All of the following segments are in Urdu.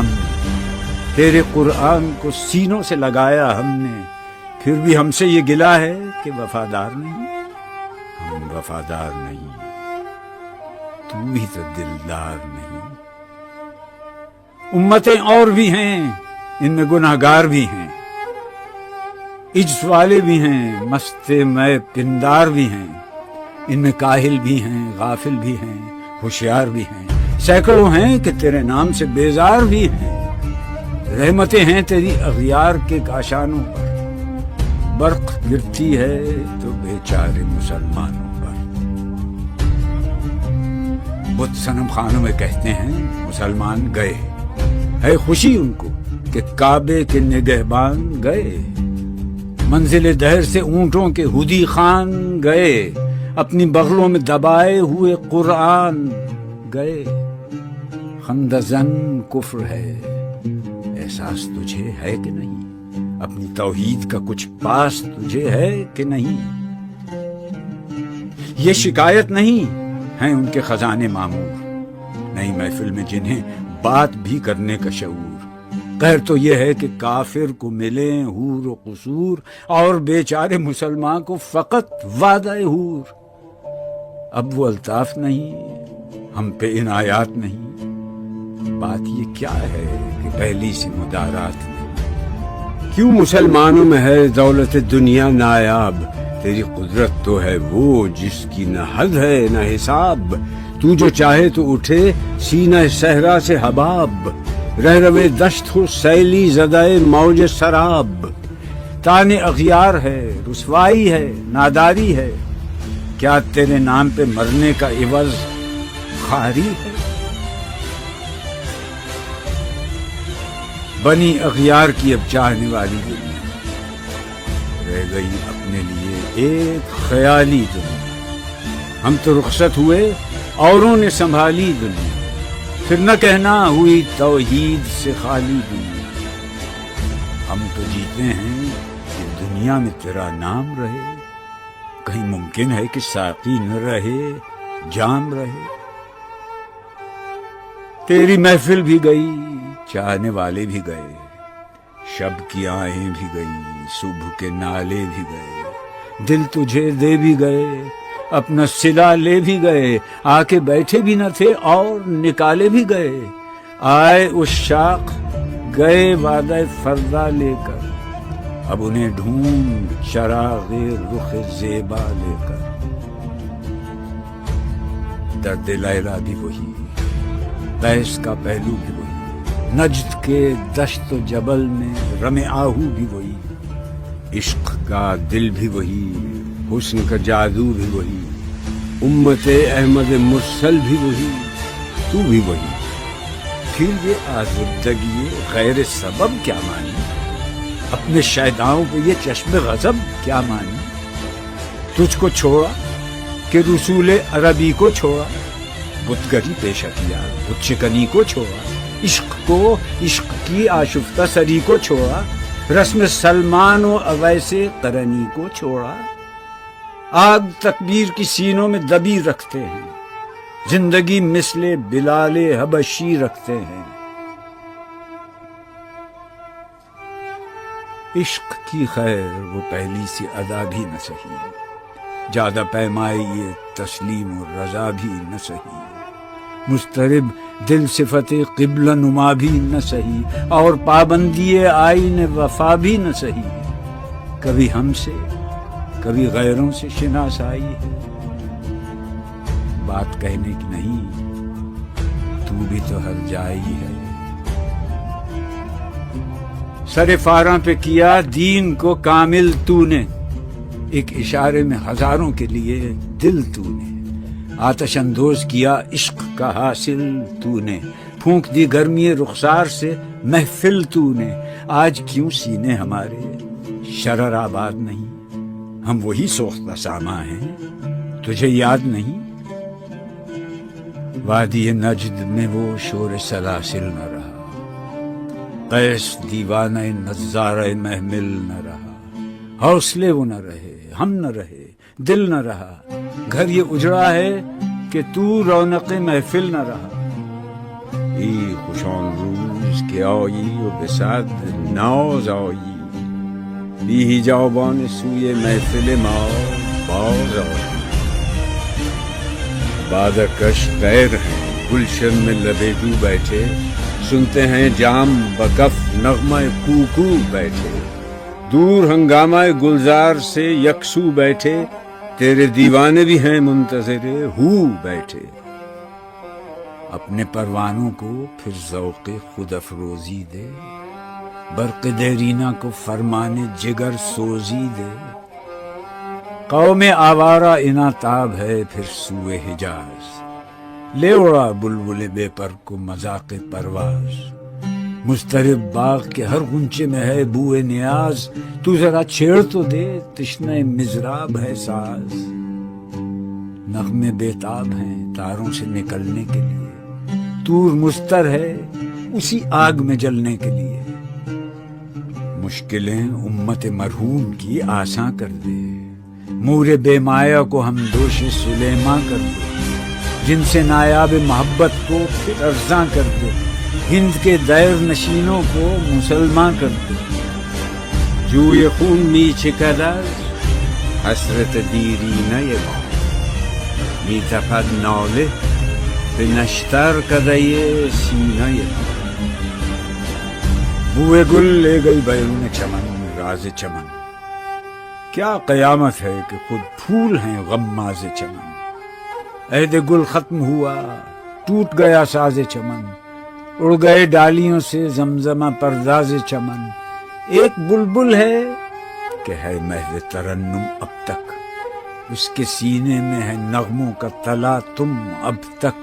ہم نے، تیرے قرآن کو سینوں سے لگایا ہم نے، پھر بھی ہم سے یہ گلہ ہے کہ وفادار نہیں، ہم وفادار نہیں، تو ہی تو دلدار نہیں۔ امتیں اور بھی ہیں، ان میں گناہگار بھی ہیں، عجز والے بھی ہیں، مست میں پندار بھی ہیں، ان میں کاہل بھی ہیں، غافل بھی ہیں، ہوشیار بھی ہیں، سینکڑوں ہیں کہ تیرے نام سے بیزار بھی ہیں۔ رحمتیں ہیں تیری اغیار کے کاشانوں پر، برق گرتی ہے تو بیچارے مسلمانوں پر۔ بت صنم خانوں میں کہتے ہیں مسلمان گئے، ہے خوشی ان کو کہ کعبے کے نگہبان گئے، منزل دہر سے اونٹوں کے ہدی خان گئے، اپنی بغلوں میں دبائے ہوئے قرآن گئے۔ خندزن کفر ہے، احساس تجھے ہے کہ نہیں؟ اپنی توحید کا کچھ پاس تجھے ہے کہ نہیں؟ یہ شکایت نہیں ہیں ان کے خزانے معمور، نئی محفل میں جنہیں بات بھی کرنے کا شعور۔ قہر تو یہ ہے کہ کافر کو ملیں حور و قصور، اور بیچارے مسلمان کو فقط وعدہ حور۔ اب وہ الطاف نہیں، ہم پہ عنایات نہیں، بات یہ کیا ہے کہ پہلی سی مدارات نہیں۔ کیوں مسلمانوں میں ہے دولت دنیا نایاب؟ تیری قدرت تو ہے وہ جس کی نہ حد ہے نہ حساب، تو جو چاہے تو اٹھے سینہ صحرا سے حباب، رہ روے دشت ہو سیلی زدائے موج سراب۔ تانے اغیار ہے، رسوائی ہے، ناداری ہے، کیا تیرے نام پہ مرنے کا عوض خواری ہے؟ بنی اغیار کی اب چاہنے والی دنیا، رہ گئی اپنے لیے ایک خیالی دنیا۔ ہم تو رخصت ہوئے، اوروں نے سنبھالی دنیا، پھر نہ کہنا ہوئی توحید سے خالی دنیا۔ ہم تو جیتے ہیں کہ دنیا میں تیرا نام رہے، کہیں ممکن ہے کہ ساقی نہ رہے، جام رہے۔ تیری محفل بھی گئی، چاہنے والے بھی گئے، شب کی آہیں بھی گئی، صبح کے نالے بھی گئے، دل تجھے دے بھی گئے، اپنا صلہ لے بھی گئے، آ کے بیٹھے بھی نہ تھے اور نکالے بھی گئے۔ آئے عشاق گئے وعدہ فردا لے کر، اب انہیں ڈھونڈ چراغ رخ زیبا لے کر۔ درد لیلا بھی وہی، قیس کا پہلو بھی وہی، نجد کے دشت و جبل میں رم آہو بھی وہی، عشق کا دل بھی وہی، حسن کا جادو بھی وہی، امت احمد مرسل بھی وہی، تو بھی وہی۔ پھر یہ آزردگی غیر سبب کیا مانی؟ اپنے شیداؤں پہ یہ چشم غضب کیا مانی؟ تجھ کو چھوڑا کہ رسول عربی کو چھوڑا، بتگری پیشہ کیا، بت شکنی کو چھوڑا، عشق کو، عشق کی آشفتہ سری کو چھوڑا، رسم سلمان و اویس قرنی کو چھوڑا۔ آگ تکبیر کی سینوں میں دبی رکھتے ہیں، زندگی مثل بلال حبشی رکھتے ہیں۔ عشق کی خیر وہ پہلی سی ادا بھی نہ سہی، زیادہ پیمائی یہ تسلیم و رضا بھی نہ سہی، مضطرب دل صفت قبلہ نما بھی نہ سہی، اور پابندی آئین وفا بھی نہ سہی۔ کبھی ہم سے کبھی غیروں سے شناسائی ہے، بات کہنے کی نہیں، تو بھی تو ہر جائی ہے۔ سر فاراں پہ کیا دین کو کامل تو نے، ایک اشارے میں ہزاروں کے لیے دل تو نے، آتش اندوز کیا عشق کا حاصل تو نے، پھونک دی گرمی رخسار سے محفل تو نے۔ آج کیوں سینے ہمارے شرر آباد نہیں؟ ہم وہی سوختہ ساما ہیں، تجھے یاد نہیں؟ وادی نجد میں وہ شور سلاسل نہ رہا، قیس دیوانہ نظارہ محمل نہ رہا، حوصلے وہ نہ رہے، ہم نہ رہے، دل نہ رہا، گھر یہ اجڑا ہے کہ تو رونق محفل نہ رہا۔ ای خوش آن روز که آیی و به صد ناز آیی، بی حجابان سوی محفل ما باز آیی. بادکش غیر ہیں گلشن میں لبے جو بیٹھے، سنتے ہیں جام بکف نغمہ کوکو بیٹھے، دور ہنگامہ گلزار سے یکسو بیٹھے، تیرے دیوانے بھی ہیں منتظر ہو بیٹھے. اپنے پروانوں کو پھر ذوق خود افروزی دے، برق دیرینہ کو فرمان جگر سوزی دے. قوم آوارہ اناتاب ہے پھر سوئے حجاز، لے اڑا بلبل بے پر کو مذاق پرواز. مضطرب باغ کے ہر غنچے میں ہے بوئے نیاز، تو ذرا چھیڑ تو دے تشنہ مضراب ہے ساز. نغمے بیتاب ہیں تاروں سے نکلنے کے لیے، طور مستر ہے اسی آگ میں جلنے کے لیے. مشکلیں امت مرحوم کی آساں کر دے، مور بے مایا کو ہم دوش سلیماں کر دے. جن سے نایاب محبت کو پھر ارزاں کر دے، ہند کے دیر نشینوں کو مسلمان کر دے. جوی خون می چکد از حسرت دیرینه ما، می تپد ناله به نشتر کده سینه ما. بوئے گل لے گئی بیرون چمن راز چمن، کیا قیامت ہے کہ خود پھول ہیں غماز چمن. عہد گل ختم ہوا ٹوٹ گیا ساز چمن، اڑ گئے ڈالیوں سے زمزمہ پرداز چمن. ایک بلبل ہے کہ ہے محض ترنم اب تک، اس کے سینے میں ہے نغموں کا تلا تم اب تک.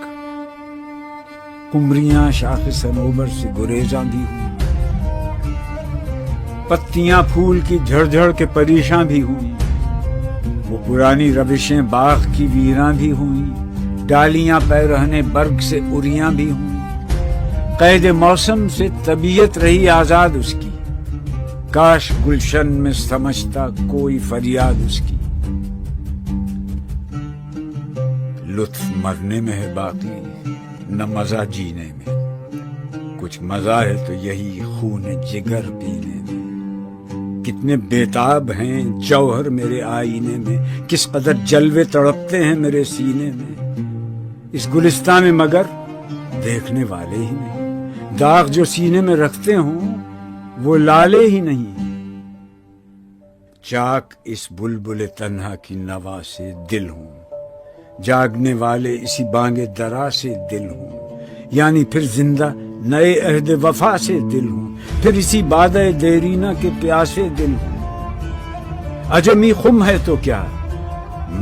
قمریاں شاخ صنوبر سے گریزاں بھی ہوئی، پتیاں پھول کی جھڑ جھڑ کے پریشاں بھی ہوئی. وہ پرانی روشیں باغ کی ویراں بھی ہوئیں، ڈالیاں پیرہنے برگ سے اریاں بھی ہوئیں. قید موسم سے طبیعت رہی آزاد اس کی، کاش گلشن میں سمجھتا کوئی فریاد اس کی. لطف مرنے میں ہے باقی نہ مزہ جینے میں، کچھ مزہ ہے تو یہی خون جگر پینے میں. کتنے بیتاب ہیں جوہر میرے آئینے میں، کس قدر جلوے تڑپتے ہیں میرے سینے میں. اس گلستان میں مگر دیکھنے والے ہی نہیں، داغ جو سینے میں رکھتے ہوں وہ لالے ہی نہیں. چاک اس بلبل تنہا کی نوا سے دل ہوں، جاگنے والے اسی بانگ درا سے دل ہوں. یعنی پھر زندہ نئے عہد وفا سے دل ہوں، پھر اسی بادہ دیرینہ کے پیاسے دل ہوں. عجمی خم ہے تو کیا،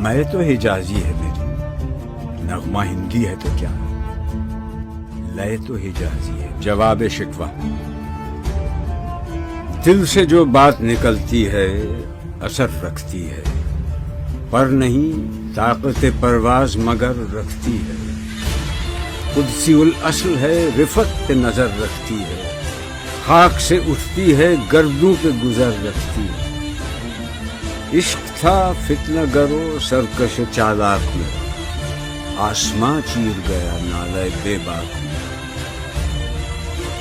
میں تو حجازی ہے میری، نغمہ ہندی ہے تو کیا، لے تو حجازی ہے. جواب شکوہ: دل سے جو بات نکلتی ہے اثر رکھتی ہے، پر نہیں طاقت پرواز مگر رکھتی ہے. قدسی الاصل ہے رفت پہ نظر رکھتی ہے، خاک سے اٹھتی ہے گردوں پہ گزر رکھتی ہے. عشق تھا فتنہ گرو سرکش چالاک میں، آسماں چیر گیا نالے بے باک میں.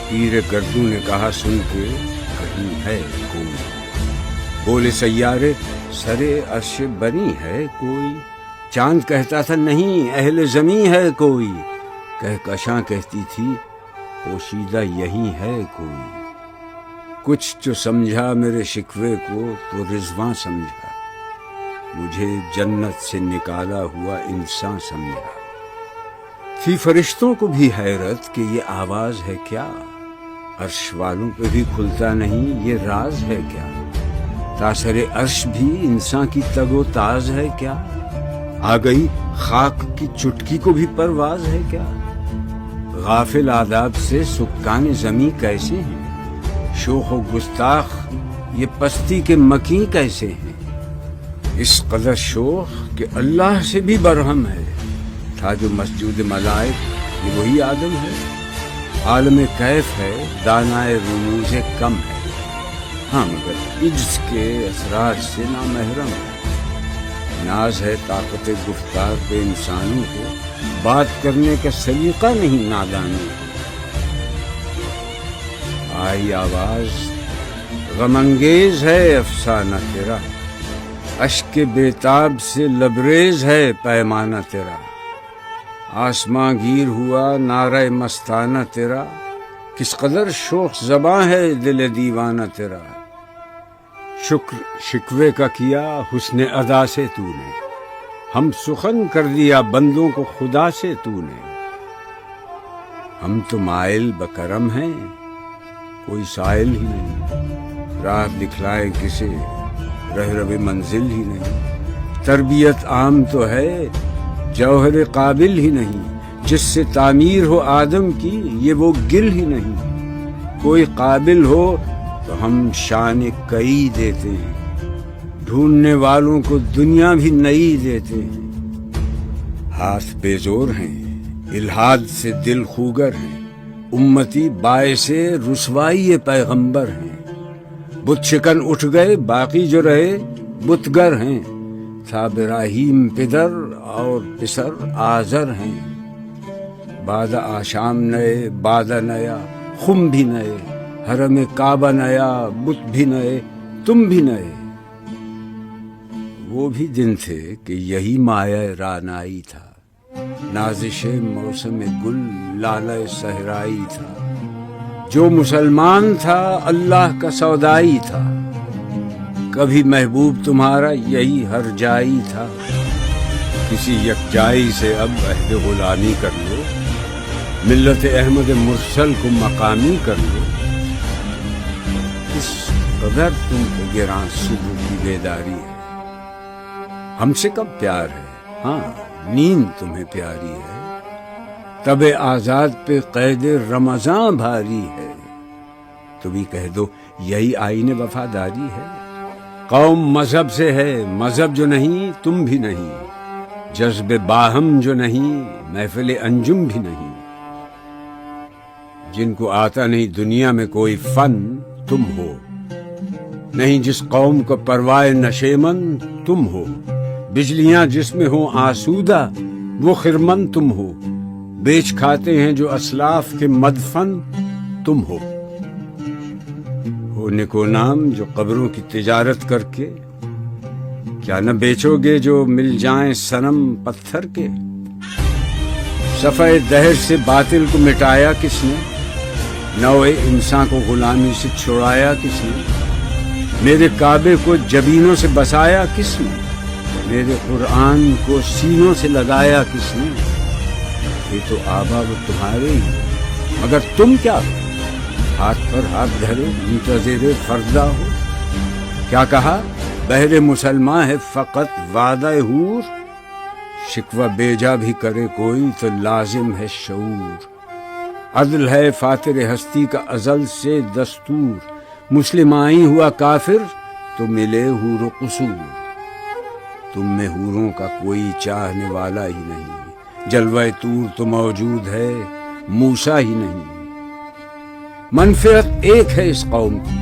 پیر گردوں نے کہا سن کے کہیں ہے کوئی، بولے سیارے سرے عرش بنی ہے کوئی. چاند کہتا تھا نہیں اہل زمیں ہے کوئی، کہکشاں کہتی تھی پوشیدہ یہی ہے کوئی. کچھ جو سمجھا میرے شکوے کو تو رضواں سمجھا، مجھے جنت سے نکالا ہوا انسان سمجھا. تھی فرشتوں کو بھی حیرت کہ یہ آواز ہے کیا، عرش والوں پہ بھی کھلتا نہیں یہ راز ہے کیا. تاثر عرش بھی انسان کی تگ و تاز ہے کیا، آ گئی خاک کی چٹکی کو بھی پرواز ہے کیا. غافل آداب سے سکان زمیں کیسے ہیں، شوخ و گستاخ یہ پستی کے مکیں کیسے ہیں. اس قدر شوخ کہ اللہ سے بھی برہم ہے، تھا جو مسجود ملائک یہ وہی آدم ہے. عالم کیف ہے دانائے رموز کم ہے، ہاں مگر عجز کے اسرار سے نامحرم ہے. ناز ہے طاقت گفتار پہ انسانوں کو، بات کرنے کا سلیقہ نہیں نادانوں کو. آئی آواز غم انگیز ہے افسانہ تیرا، اشک بیتاب سے لبریز ہے پیمانہ تیرا، آسماں گیر ہوا نعرہ مستانہ تیرا، کس قدر شوخ زباں ہے دل دیوانہ تیرا، شکر شکوے کا کیا حسن ادا سے تو نے، ہم سخن کر دیا بندوں کو خدا سے تو نے، ہم تو مائل بکرم ہیں کوئی سائل ہی نہیں، راہ دکھلائے کسے رہ منزل ہی نہیں، تربیت عام تو ہے جوہر قابل ہی نہیں، جس سے تعمیر ہو آدم کی یہ وہ گل ہی نہیں، کوئی قابل ہو تو ہم شان کئی دیتے ہیں، ڈھونڈنے والوں کو دنیا بھی نئی دیتے ہیں، ہاتھ بے زور ہیں الہاد سے دل خوگر ہیں، امتی باعث رسوائی پیغمبر ہیں، بت شکن اٹھ گئے باقی جو رہے بتگر ہیں، تھا ابراہیم پدر اور پسر آزر ہیں، بعد آشام نئے بعد نیا خم بھی نئے، حرم کعبہ نیا بت بھی نئے تم بھی نئے، وہ بھی دن تھے کہ یہی مایہ رانائی تھا، نازش موسم گل لالہ صحرائی تھا، جو مسلمان تھا اللہ کا سودائی تھا، کبھی محبوب تمہارا یہی ہر جائی تھا، کسی یکجائی سے اب عہد غلامی کر لو، ملت احمد مرسل کو مقامی کر لو، کس قدر تم کو گراں صبح کی بیداری ہے، ہم سے کب پیار ہے ہاں نیند تمہیں پیاری ہے، تب آزاد پہ قید رمضاں بھاری ہے، تو بھی کہہ دو یہی آئین وفاداری ہے، قوم مذہب سے ہے مذہب جو نہیں تم بھی نہیں، جذب باہم جو نہیں محفل انجم بھی نہیں، جن کو آتا نہیں دنیا میں کوئی فن تم ہو، نہیں جس قوم کو پروائے نشیمن تم ہو، بجلیاں جس میں ہوں آسودہ وہ خرمن تم ہو، بیچ کھاتے ہیں جو اسلاف کے مدفن تم ہو نکو نام جو قبروں کی تجارت کر کے، کیا نہ بیچو گے جو مل جائیں صنم پتھر کے، صفحہ دہر سے باطل کو مٹایا کس نے، نوع انسان کو غلامی سے چھڑایا کس نے، میرے کعبے کو جبینوں سے بسایا کس نے، میرے قرآن کو سینوں سے لگایا کس نے، یہ تو آبا وہ تمہارے ہی مگر تم کیا ہو، ہاتھ پر ہاتھ دھرے منتظر فردا ہو، کیا کہا بہر مسلمان ہے فقط وعدہ حور، شکوہ بیجا بھی کرے کوئی تو لازم ہے شعور، عدل ہے فاتر ہستی کا ازل سے دستور، مسلمائی ہوا کافر تو ملے حور و قصور، تم میں حوروں کا کوئی چاہنے والا ہی نہیں، جلوہ طور تو موجود ہے موسیٰ ہی نہیں، منفعت ایک ہے اس قوم کی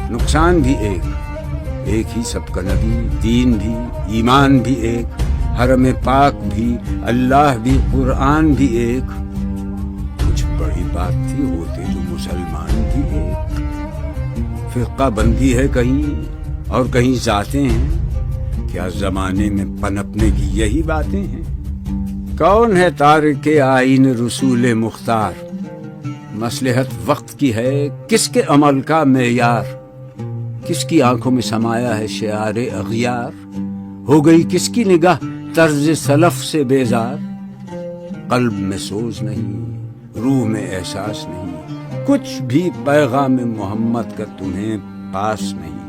نقصان بھی ایک ہی سب کا نبی، دین بھی ایمان بھی ایک، حرم پاک بھی اللہ بھی قرآن بھی ایک، کچھ بڑی بات تھی ہوتے جو مسلمان بھی ایک، فرقہ بندی ہے کہیں اور کہیں ذاتیں ہیں، کیا زمانے میں پنپنے کی یہی باتیں ہیں، کون ہے تارک آئین رسول مختار، مصلحت وقت کی ہے کس کے عمل کا معیار، کس کی آنکھوں میں سمایا ہے شعار اغیار، ہو گئی کس کی نگاہ طرز سلف سے بیزار، قلب میں سوز نہیں روح میں احساس نہیں، کچھ بھی پیغام محمد کا تمہیں پاس نہیں،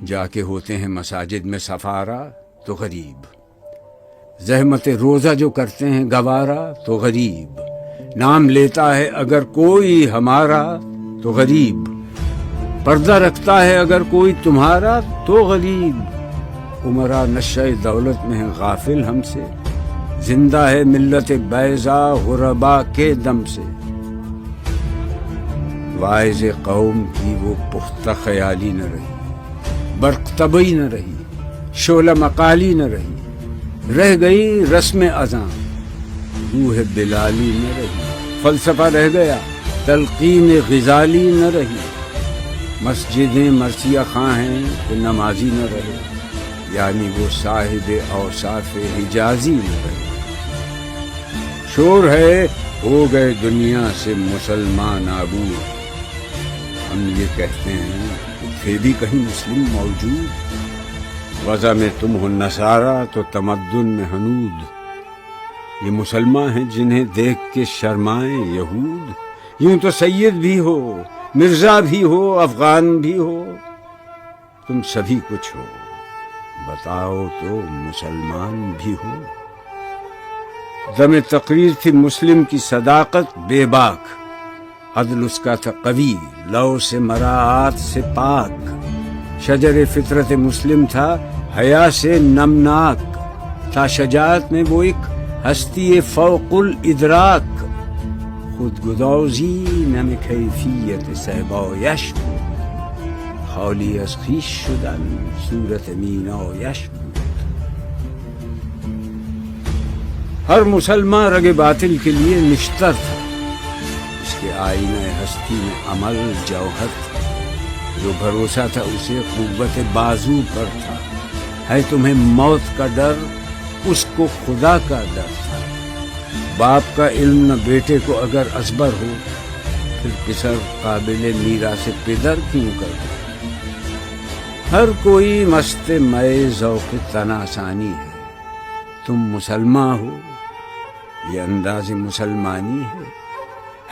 جا کے ہوتے ہیں مساجد میں سفارا تو غریب، زحمت روزہ جو کرتے ہیں گوارا تو غریب، نام لیتا ہے اگر کوئی ہمارا تو غریب، پردہ رکھتا ہے اگر کوئی تمہارا تو غریب، عمرہ نشہ دولت میں ہے غافل ہم سے، زندہ ہے ملت بیضا غربا کے دم سے، واعظ قوم کی وہ پختہ خیالی نہ رہی، برق طبعی نہ رہی، شعلہ مقالی نہ رہی، رہ گئی رسم اذاں، روح بلالی نہ رہی، فلسفہ رہ گیا تلقین غزالی نہ رہی، مسجدیں مرثیہ خاں ہیں کہ نمازی نہ رہے، یعنی وہ صاحب اوصاف حجازی نہ رہے۔ شور ہے ہو گئے دنیا سے مسلمان نابود، ہم یہ کہتے ہیں کہ تھے بھی کہیں مسلم موجود، وضع میں تم ہو نصارہ تو تمدن میں ہنود۔ یہ مسلمان ہیں جنہیں دیکھ کے شرمائیں یہود، یوں تو سید بھی ہو، مرزا بھی ہو، افغان بھی ہو، تم سبھی کچھ ہو، بتاؤ تو مسلمان بھی ہو۔ دم تقریر تھی مسلم کی صداقت بے باک، عدل اس کا تھا قوی، لو سے مراعات سے پاک، شجر فطرت مسلم تھا حیا سے نمناک، تھا شجاعت میں وہ ایک ہستی فوق الادراک، خود گدازی نم کیفیت صحبایش بود، خالی از خویش شدن صورت مینایش بود۔ ہر مسلمان رگ باطل کے لیے نشتر تھا، اس کے آئینہ ہستی میں عمل جوہر تھا، جو بھروسہ تھا اسے قوت بازو پر تھا، ہے تمہیں موت کا ڈر، اس کو خدا کا ڈر تھا۔ باپ کا علم نہ بیٹے کو اگر ازبر ہو، پھر پسر قابل میراث پدر کیوں کر دو؟ ہر کوئی مست مئے ذوق تناسانی ہے، تم مسلمان ہو، یہ انداز مسلمانی ہے،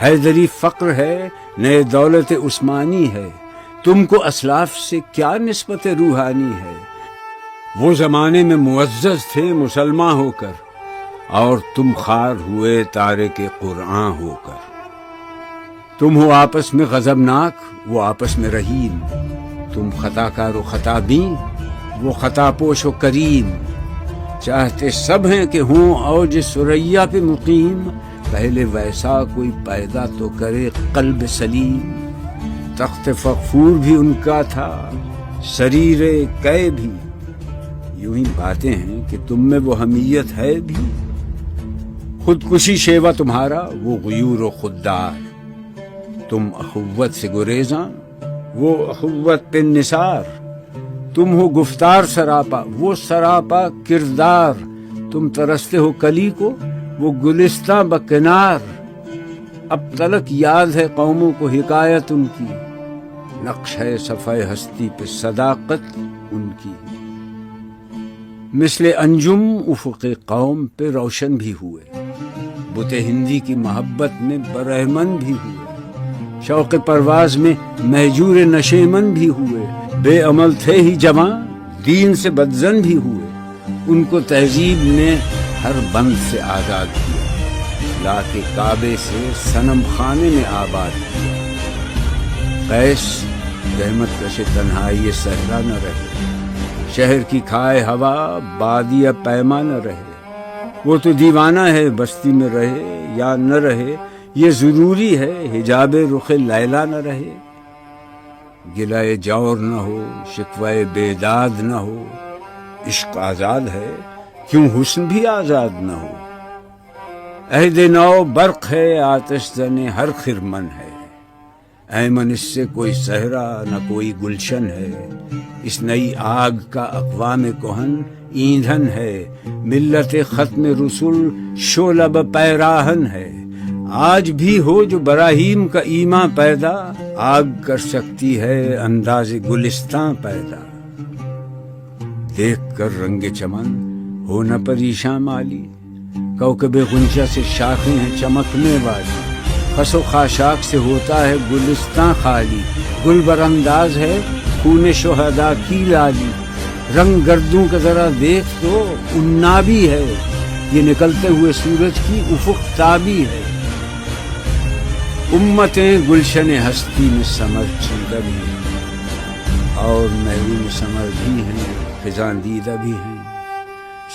حیدری فقر ہے، نئے دولت عثمانی ہے، تم کو اسلاف سے کیا نسبت روحانی ہے؟ وہ زمانے میں معزز تھے مسلمان ہو کر، اور تم خوار ہوئے تارک قرآن ہو کر۔ تم ہو آپس میں غضبناک، وہ آپس میں رحیم، تم خطا کار و خطا بین، وہ خطا پوش و کریم، چاہتے سب ہیں کہ ہوں اوج ثریا پہ مقیم، پہلے ویسا کوئی پیدا تو کرے قلب سلیم۔ تخت فغفور بھی ان کا تھا، سریر قے بھی، یوں ہی باتیں ہیں کہ تم میں وہ حمیت ہے بھی، خودکشی شیوا تمہارا وہ غیور و خوددار، تم اخوت سے گریزاں وہ اخوت پہ نثار، تم ہو گفتار سراپا وہ سراپا کردار، تم ترستے ہو کلی کو وہ گلستاں بکنار، اب تلک یاد ہے قوموں کو حکایت ان کی، نقش ہے صفحہ ہستی پہ صداقت ان کی۔ مثل انجم افق قوم پہ روشن بھی ہوئے، بت ہندی کی محبت میں برہمن بھی ہوئے، شوق پرواز میں مہجور نشیمن بھی ہوئے، بے عمل تھے ہی جوان دین سے بدزن بھی ہوئے، ان کو تہذیب نے ہر بند سے آزاد کیا، لا کے کعبے سے صنم خانے میں آباد کیا۔ قیس رحمت کش تنہائی صحرا نہ رہے، شہر کی کھائے ہوا بادیہ پیما نہ رہے، وہ تو دیوانہ ہے بستی میں رہے یا نہ رہے، یہ ضروری ہے حجاب رخ لیلا نہ رہے، گلائے جور نہ ہو شکوائے بیداد نہ ہو، عشق آزاد ہے کیوں حسن بھی آزاد نہ ہو، عہد نو برق ہے آتش زن ہر خرمن ہے، ایمن اس سے کوئی صحرا نہ کوئی گلشن ہے، اس نئی آگ کا اقوام کہن ایندھن ہے، ملت ختم رسول شعلہ پیراہن ہے، آج بھی ہو جو براہیم کا ایمان پیدا، آگ کر سکتی ہے انداز گلستان پیدا۔ دیکھ کر رنگ چمن ہو نہ پریشان مالی، کوکب غنچہ سے شاخیں ہیں چمکنے والی، خس و خاشاک سے ہوتا ہے گلستان خالی، گل برانداز ہے خون شہداء کی لالی، رنگ گردوں کا ذرا دیکھ تو انابی ہے، یہ نکلتے ہوئے سورج کی افق تابی ہے، امتیں گلشن ہستی میں سمر چیدہ بھی ہیں، اور محروم سمر بھی ہیں خزاں دیدہ بھی ہیں،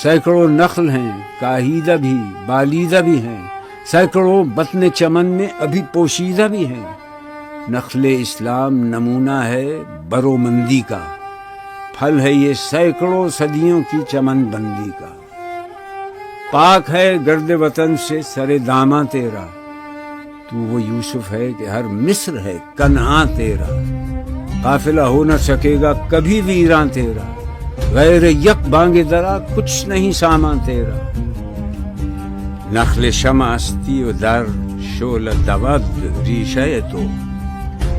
سینکڑوں نخل ہیں کاہیدہ بھی بالیدہ بھی ہیں، سینکڑوں بطن چمن میں ابھی پوشیدہ بھی ہیں، نخل اسلام نمونہ ہے برومندی کا، پھل ہے یہ سینکڑوں صدیوں کی چمن بندی کا، پاک ہے گرد وطن سے سر داماں تیرا، تو وہ یوسف ہے کہ ہر مصر ہے کنعان تیرا، قافلہ ہو نہ سکے گا کبھی ویراں تیرا، غیر یک بانگ درا کچھ نہیں سامان تیرا. نخل شمع استی و در شعل دود ریشه تو،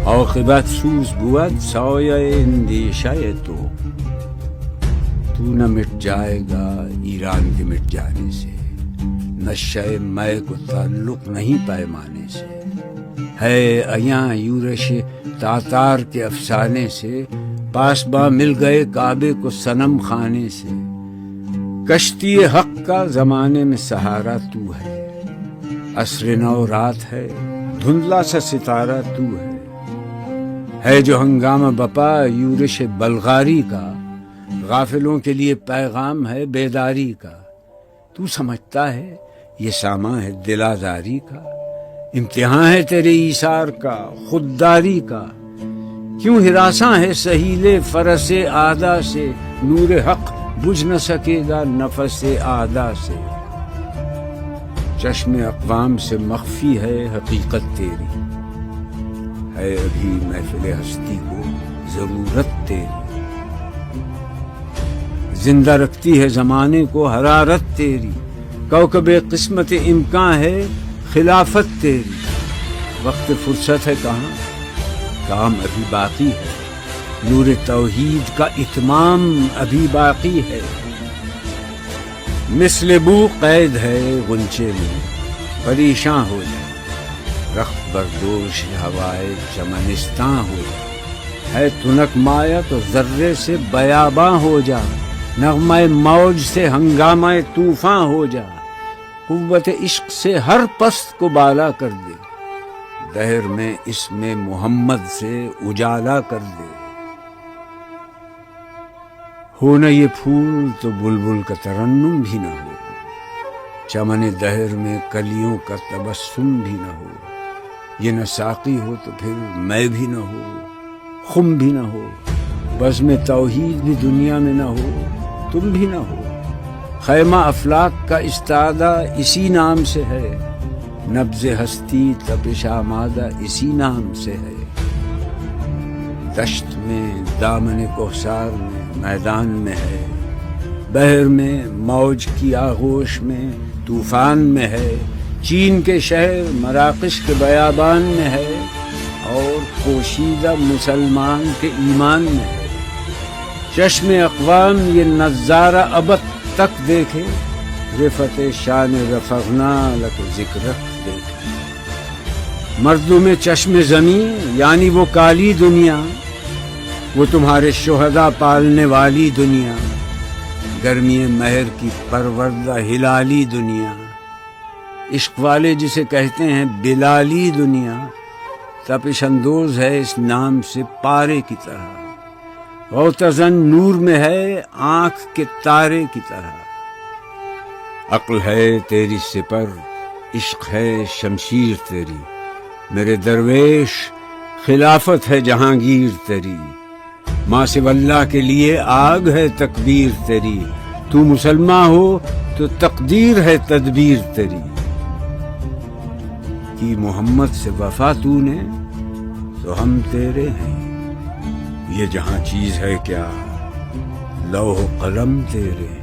عاقبت سوز بود سایه اندیشه تو. تو نہ مٹ جائے گا ایران کے مٹ جانے سے، نشہ میں کو تعلق نہیں پیمانے سے. ہے ایاں یورش تاتار کے افسانے سے، پاسباں مل گئے کعبے کو صنم خانے سے. کشتی حق کا زمانے میں سہارا تو ہے، عصر نو رات ہے دھندلا سا ستارہ تو ہے جو ہنگامہ بپا یورش بلغاری کا، غافلوں کے لیے پیغام ہے بیداری کا. تو سمجھتا ہے یہ سامان ہے دلازاری کا، امتحان ہے تیرے ایثار کا خودداری کا. کیوں ہراساں ہے سہیل فرس آدھا سے، نور حق بجھ نہ سکے گا نفس آدھا سے. چشم اقوام سے مخفی ہے حقیقت تیری، ہے ابھی محفل ہستی کو ضرورت تیری. زندہ رکھتی ہے زمانے کو حرارت تیری، کوکب قسمت امکان ہے خلافت تیری. وقت فرصت ہے کہاں، کام ابھی باقی ہے، نور توحید کا اتمام ابھی باقی ہے. مثل بو قید ہے غنچے میں پریشاں ہو جائے، رخت بردوش ہوائے چمنستاں ہو جائے. ہے تنک مایا تو ذرے سے بیاباں ہو جا، نغمہ موج سے ہنگامہ طوفاں ہو جا. قوت عشق سے ہر پست کو بالا کر دے، دہر میں اسم محمد سے اجالا کر دے. ہو نہ یہ پھول تو بلبل کا ترنم بھی نہ ہو، چمن دہر میں کلیوں کا تبسم بھی نہ ہو. یہ نہ ساقی ہو تو پھر میں بھی نہ ہو، خم بھی نہ ہو، بزم توحید بھی دنیا میں نہ ہو، تم بھی نہ ہو. خیمہ افلاک کا استادہ اسی نام سے ہے، نبض ہستی تپش آمادہ اسی نام سے ہے. دشت میں دامن کوثر میں میدان میں ہے، بحر میں موج کی آغوش میں طوفان میں ہے. چین کے شہر مراکش کے بیابان میں ہے، اور پوشیدہ مسلمان کے ایمان میں ہے. چشم اقوام یہ نظارہ ابد تک دیکھے، رفت شان رفعنا لک ذکرک دیکھے. مردوں میں چشم زمین یعنی وہ کالی دنیا، وہ تمہارے شہداء پالنے والی دنیا، گرمی مہر کی پروردہ ہلالی دنیا. عشق والے جسے کہتے ہیں بلالی دنیا، تپش اندوز ہے اس نام سے پارے کی طرح. غوطہ نور میں ہے آنکھ کے تارے کی طرح. عقل ہے تیری سپر، عشق ہے شمشیر تیری، میرے درویش خلافت ہے جہانگیر تیری. ماں سے اللہ کے لیے آگ ہے تکبیر تیری، تو مسلمان ہو تو تقدیر ہے تدبیر تیری. کی محمد سے وفا تو نے تو ہم تیرے ہیں، یہ جہاں چیز ہے کیا لوح و قلم تیرے ہیں.